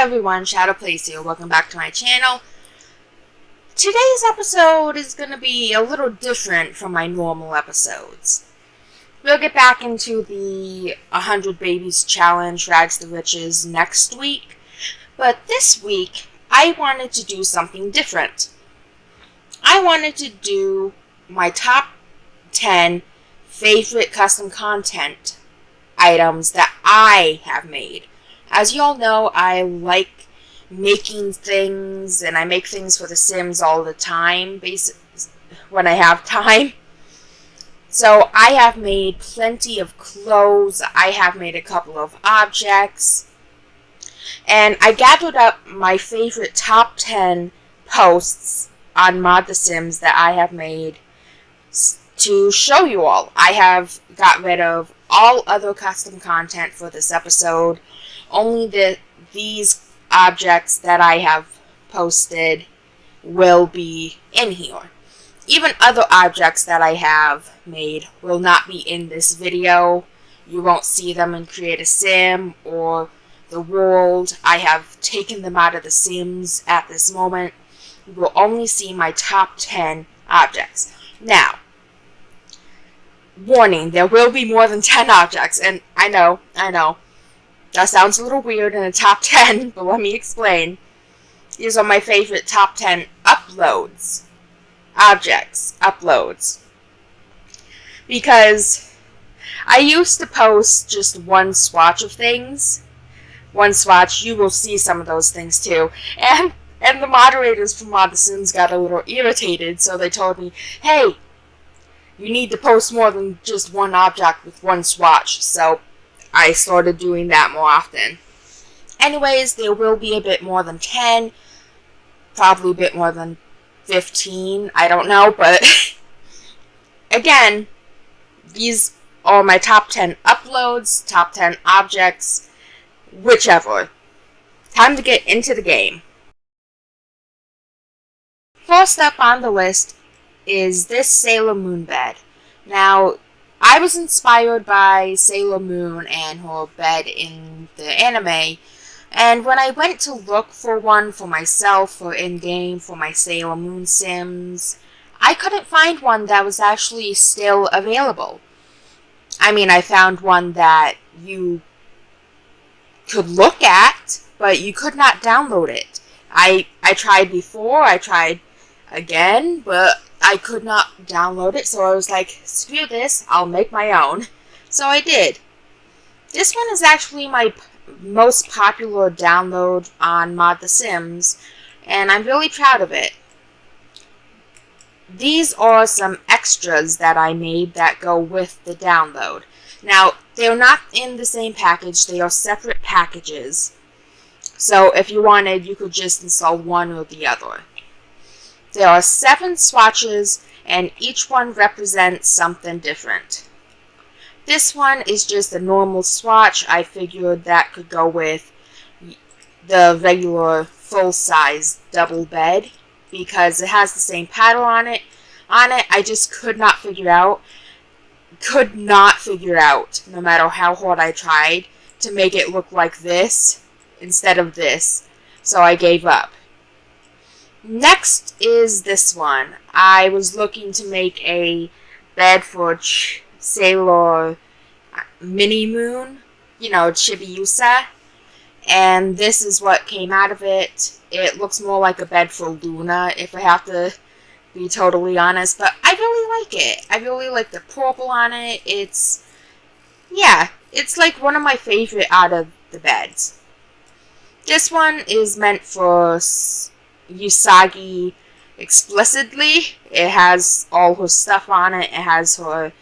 everyone, Shadow Plays here. Welcome back to my channel. Today's episode is going to be a little different from my normal episodes. We'll get back into the 100 Babies Challenge, Rags to Riches, next week. But this week, I wanted to do something different. I wanted to do my top 10 favorite custom content items that I have made. As you all know, I like making things, and I make things for The Sims all the time, when I have time. So I have made plenty of clothes, I have made a couple of objects, and I gathered up my favorite top 10 posts on Mod The Sims that I have made to show you all. I have got rid of all other custom content for this episode. Only these objects that I have posted will be in here. Even other objects that I have made will not be in this video. You won't see them in Create a Sim or the world. I have taken them out of The Sims at this moment. You will only see my top 10 objects. Now, warning, there will be more than 10 objects, and I know. That sounds a little weird in a top 10, but let me explain. These are my favorite top 10 uploads. Objects. Uploads. Because I used to post just one swatch of things. One swatch, you will see some of those things too. And the moderators from Mod The Sims got a little irritated, so they told me, hey, you need to post more than just one object with one swatch. So I started doing that more often. Anyways, there will be a bit more than 10, probably a bit more than 15, I don't know, but again, these are my top 10 uploads, top 10 objects, whichever. Time to get into the game. First up on the list is this Sailor Moon bed. Now, I was inspired by Sailor Moon and her bed in the anime, and when I went to look for one for myself, for in-game, for my Sailor Moon Sims, I couldn't find one that was actually still available. I mean, I found one that you could look at, but you could not download it. I tried before, I tried again, but I could not download it, so I was like, screw this, I'll make my own. So I did. This one is actually my most popular download on Mod The Sims, and I'm really proud of it. These are some extras that I made that go with the download. Now, they're not in the same package, they are separate packages. So if you wanted, you could just install one or the other. There are 7 swatches, and each one represents something different. This one is just a normal swatch. I figured that could go with the regular full-size double bed, because it has the same paddle on it. I just could not figure out, no matter how hard I tried, to make it look like this instead of this. So I gave up. Next is this one. I was looking to make a bed for Sailor Mini Moon, Chibiusa, and this is what came out of it. It looks more like a bed for Luna, if I have to be totally honest, but I really like it. I really like the purple on it. It's like one of my favorite out of the beds. This one is meant for Usagi explicitly. It has all her stuff on it. It has her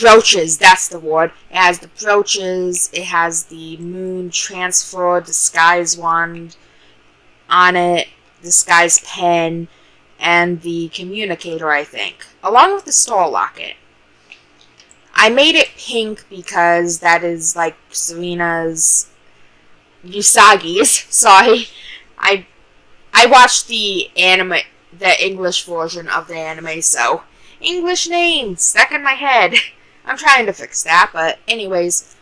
brooches, that's the word. It has the brooches, it has the moon transfer disguise wand on it, disguise pen, and the communicator, I think, along with the star locket. I made it pink because that is like Usagi's, sorry. I watched the English version of the anime, so English names stuck in my head. I'm trying to fix that, but anyways,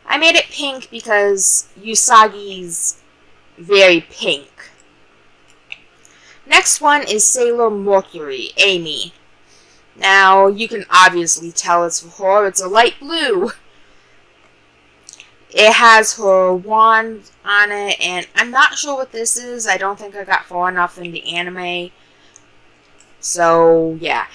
I made it pink because Usagi's very pink. Next one is Sailor Mercury, Amy. Now, you can obviously tell it's for her. It's a light blue. It has her wand on it, and I'm not sure what this is. I don't think I got far enough in the anime. So, yeah.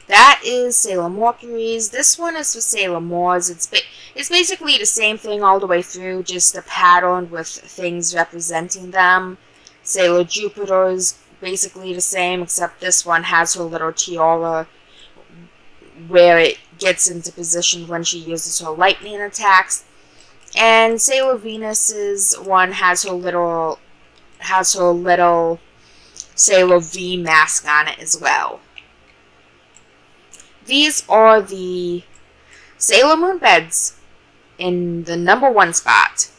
That is Sailor Mercury's. This one is for Sailor Mars. It's basically the same thing all the way through, just a pattern with things representing them. Sailor Jupiter's basically the same, except this one has her little tiara where it gets into position when she uses her lightning attacks. And Sailor Venus's one has her little Sailor V mask on it as well. These are the Sailor Moon beds in the #1 spot.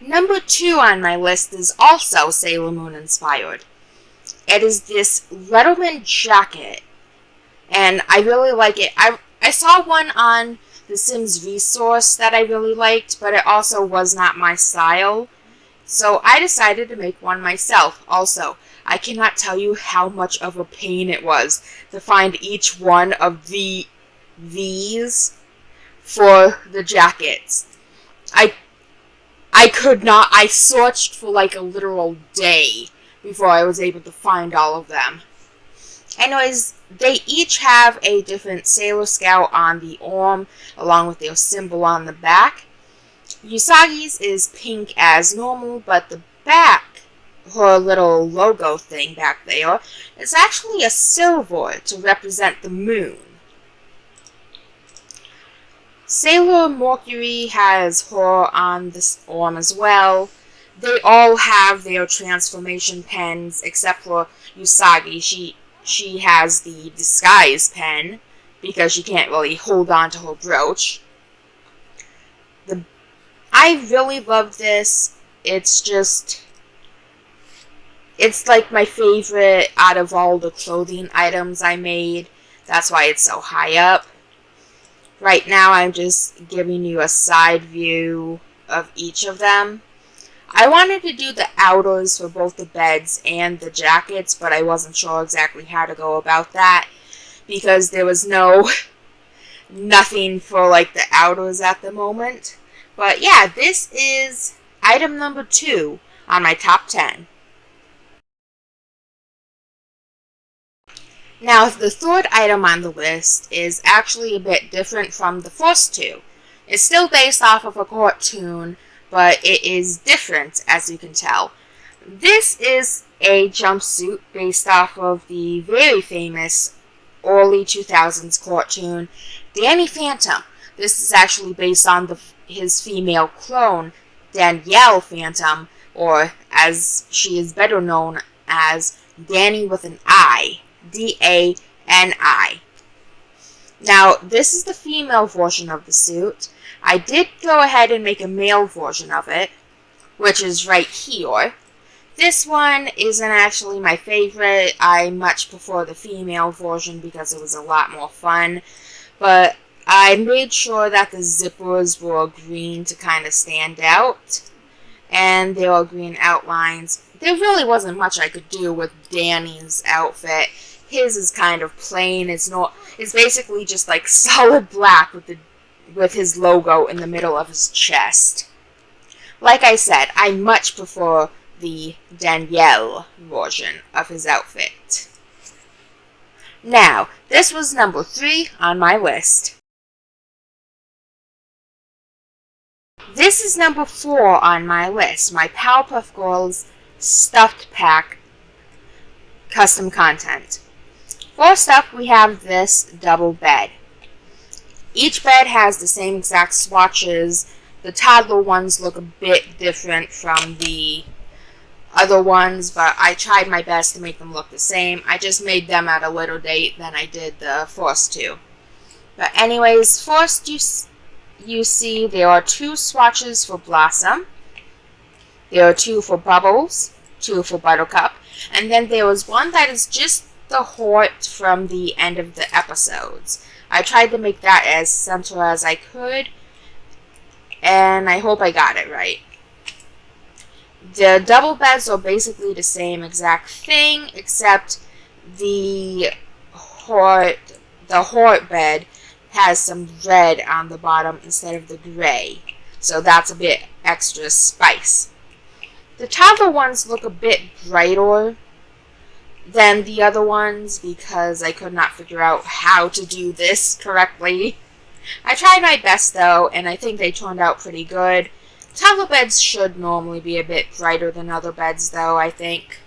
Number 2 on my list is also Sailor Moon inspired. It is this Letterman jacket, and I really like it. I saw one on the Sims resource that I really liked, but it also was not my style. So I decided to make one myself. Also, I cannot tell you how much of a pain it was to find each one of these for the jackets. I could not. I searched for like a literal day before I was able to find all of them. Anyways, they each have a different Sailor Scout on the arm, along with their symbol on the back. Usagi's is pink as normal, but the back, her little logo thing back there, is actually a silver to represent the moon. Sailor Mercury has her on this arm as well. They all have their transformation pens, except for Usagi. She has the disguise pen, because she can't really hold on to her brooch. I really love this. It's like my favorite out of all the clothing items I made. That's why it's so high up. Right now I'm just giving you a side view of each of them. I wanted to do the outers for both the beds and the jackets, but I wasn't sure exactly how to go about that because there was nothing for like the outers at the moment. But yeah, this is item number 2 on my top 10. Now, the third item on the list is actually a bit different from the first two. It's still based off of a cartoon, but it is different, as you can tell. This is a jumpsuit based off of the very famous early 2000s cartoon, Danny Phantom. This is actually based on his female clone, Danielle Phantom, or as she is better known as Danny with an I, D-A-N-I. Now, this is the female version of the suit. I did go ahead and make a male version of it, which is right here. This one isn't actually my favorite. I much prefer the female version because it was a lot more fun. But I made sure that the zippers were green to kind of stand out. And there were green outlines. There really wasn't much I could do with Danny's outfit. His is kind of plain. It's basically just like solid black with his logo in the middle of his chest. Like I said, I much prefer the Danielle version of his outfit. Now, this was number 3 on my list. This is number 4 on my list, my Powerpuff Girls Stuffed Pack custom content. First up, we have this double bed. Each bed has the same exact swatches. The toddler ones look a bit different from the other ones, but I tried my best to make them look the same. I just made them at a later date than I did the first two. But anyways, first you see there are 2 swatches for Blossom. There are 2 for Bubbles, 2 for Buttercup, and then there was one that is just the heart from the end of the episodes. I tried to make that as center as I could, and I hope I got it right. The double beds are basically the same exact thing, except the hort bed has some red on the bottom instead of the gray, so that's a bit extra spice. The toddler ones look a bit brighter than the other ones because I could not figure out how to do this correctly. I tried my best though, and I think they turned out pretty good. Toddler beds should normally be a bit brighter than other beds though, I think.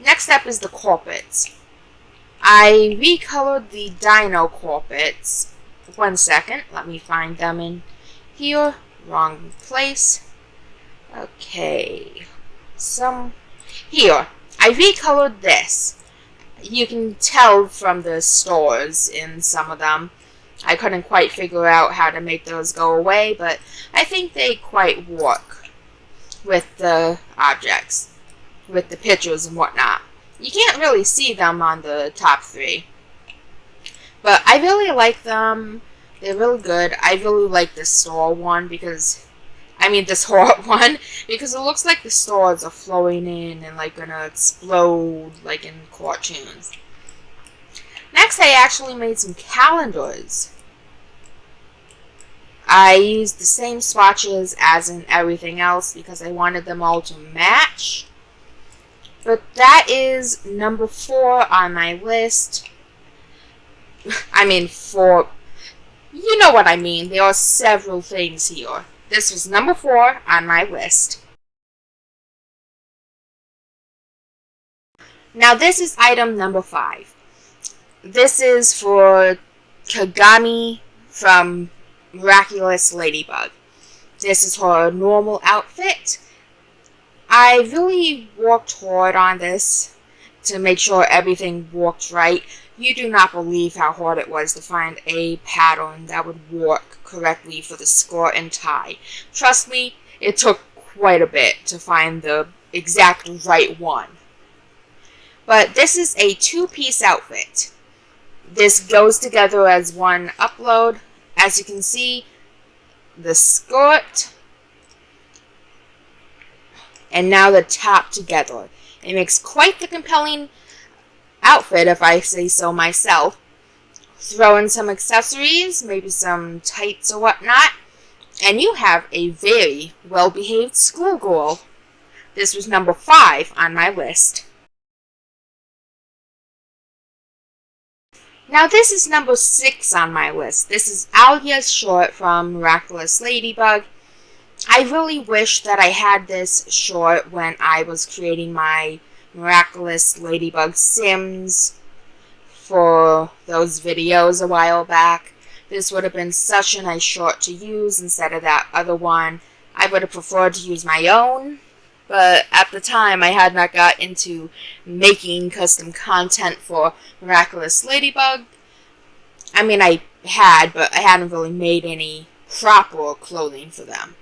Next up is the carpets. I recolored the dino carpets. 1 second, let me find them in here. Wrong place. Okay. Here. I recolored this. You can tell from the stores in some of them. I couldn't quite figure out how to make those go away, but I think they quite work with the objects, with the pictures and whatnot. You can't really see them on the top 3. But I really like them. They're really good. I really like this store one because, this hot one, because it looks like the stars are flowing in and like gonna explode like in cartoons. Next, I actually made some calendars. I used the same swatches as in everything else because I wanted them all to match. But that is number 4 on my list. You know what I mean. There are several things here. This was number 4 on my list. Now this is item number 5. This is for Kagami from Miraculous Ladybug. This is her normal outfit. I really worked hard on this to make sure everything worked right. You do not believe how hard it was to find a pattern that would work correctly for the skirt and tie. Trust me, it took quite a bit to find the exact right one. But this is a 2-piece outfit. This goes together as one upload. As you can see, the skirt and now the top together. It makes quite the compelling outfit, if I say so myself. Throw in some accessories, maybe some tights or whatnot, and you have a very well-behaved schoolgirl. This was number 5 on my list. Now this is number 6 on my list. This is Alia's short from Miraculous Ladybug. I really wish that I had this short when I was creating my Miraculous Ladybug Sims for those videos a while back. This would have been such a nice short to use instead of that other one. I would have preferred to use my own, but at the time I had not got into making custom content for Miraculous Ladybug. I had, but I hadn't really made any proper clothing for them.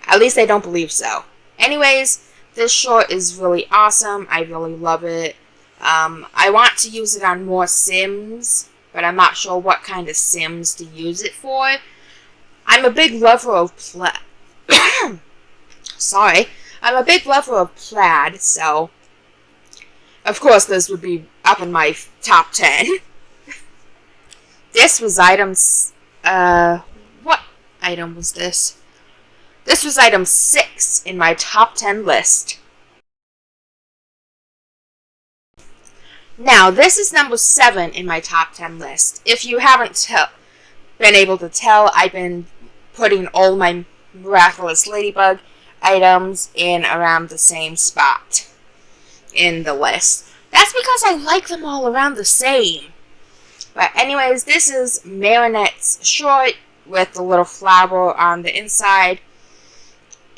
At least I don't believe so. Anyways, this short is really awesome. I really love it. I want to use it on more Sims, but I'm not sure what kind of Sims to use it for. I'm a big lover of plaid. Sorry. I'm a big lover of plaid, so of course this would be up in my top 10. This was what item was this? This was item 6 in my top 10 list. Now, this is number 7 in my top 10 list. If you haven't been able to tell, I've been putting all my Miraculous Ladybug items in around the same spot in the list. That's because I like them all around the same. But anyways, this is Marinette's short with the little flower on the inside.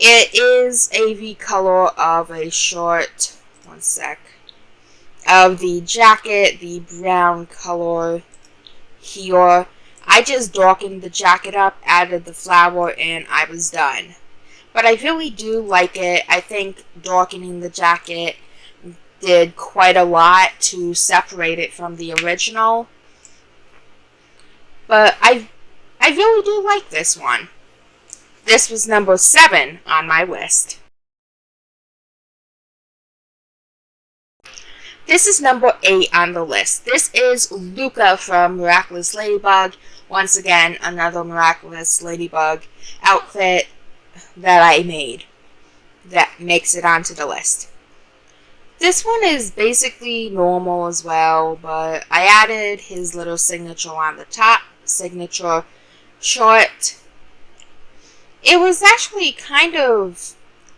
It is a recolor of a short, one sec, of the jacket, the brown color here. I just darkened the jacket up, added the flower, and I was done. But I really do like it. I think darkening the jacket did quite a lot to separate it from the original. But I really do like this one. This was number 7 on my list. This is number 8 on the list. This is Luca from Miraculous Ladybug. Once again, another Miraculous Ladybug outfit that I made that makes it onto the list. This one is basically normal as well, but I added his little signature on the top, signature short. It was actually kind of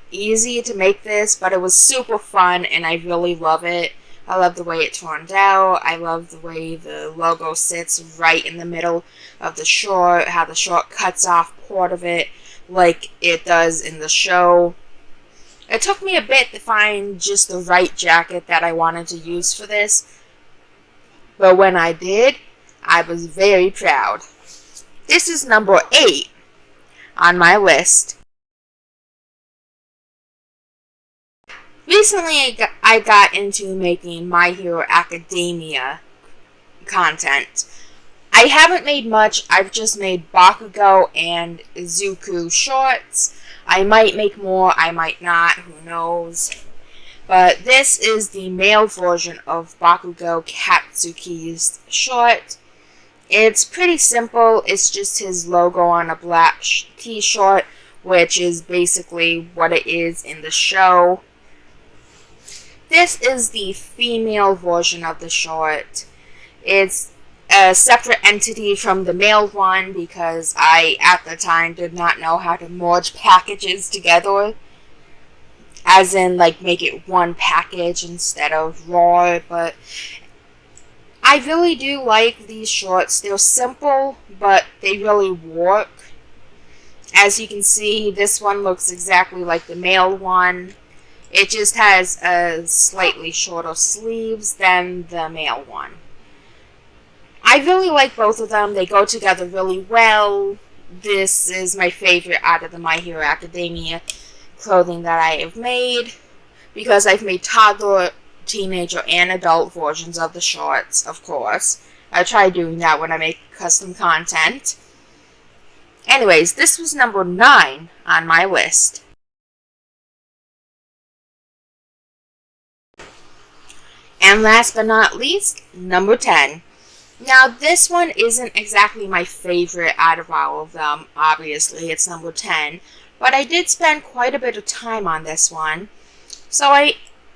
easy to make this, but it was super fun and I really love it. I love the way it turned out. I love the way the logo sits right in the middle of the short, how the short cuts off part of it like it does in the show. It took me a bit to find just the right jacket that I wanted to use for this, but when I did, I was very proud. This is number 8 on my list. Recently, I got into making My Hero Academia content. I haven't made much. I've just made Bakugo and Izuku shorts. I might make more, I might not, who knows. But this is the male version of Bakugo Katsuki's short. It's pretty simple. It's just his logo on a black t-shirt, which is basically what it is in the show. This is the female version of the short. It's a separate entity from the male one because I, at the time, did not know how to merge packages together. As in, like, make it one package instead of raw, but I really do like these shorts. They're simple, but they really work. As you can see, this one looks exactly like the male one. It just has a slightly shorter sleeves than the male one. I really like both of them. They go together really well. This is my favorite out of the My Hero Academia clothing that I have made, because I've made toddler, teenager, and adult versions of the shorts, of course. I try doing that when I make custom content. Anyways, this was number 9 on my list. And last but not least, number 10. Now, this one isn't exactly my favorite out of all of them. Obviously, it's number 10. But I did spend quite a bit of time on this one. So I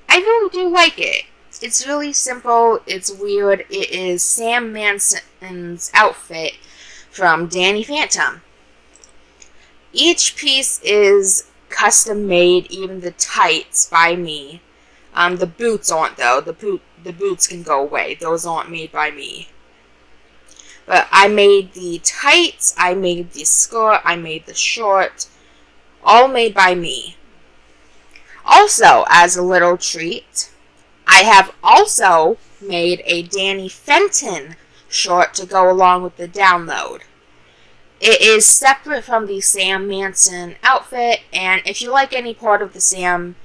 really do like it. It's really simple. It's weird. It is Sam Manson's outfit from Danny Phantom. Each piece is custom made, even the tights, by me. The boots aren't, though. The boots can go away. Those aren't made by me. But I made the tights, I made the skirt, I made the short. All made by me. Also, as a little treat, I have also made a Danny Fenton short to go along with the download. It is separate from the Sam Manson outfit, and if you like any part of the Sam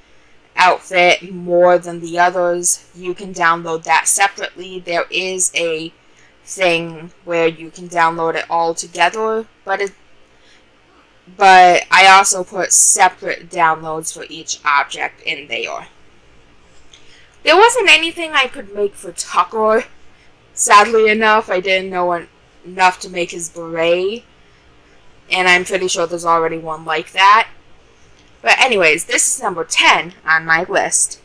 outfit more than the others, you can download that separately. There is a thing where you can download it all together, but I also put separate downloads for each object in there. There wasn't anything I could make for Tucker. Sadly enough, I didn't know enough to make his beret, and I'm pretty sure there's already one like that. But anyways, this is number 10 on my list.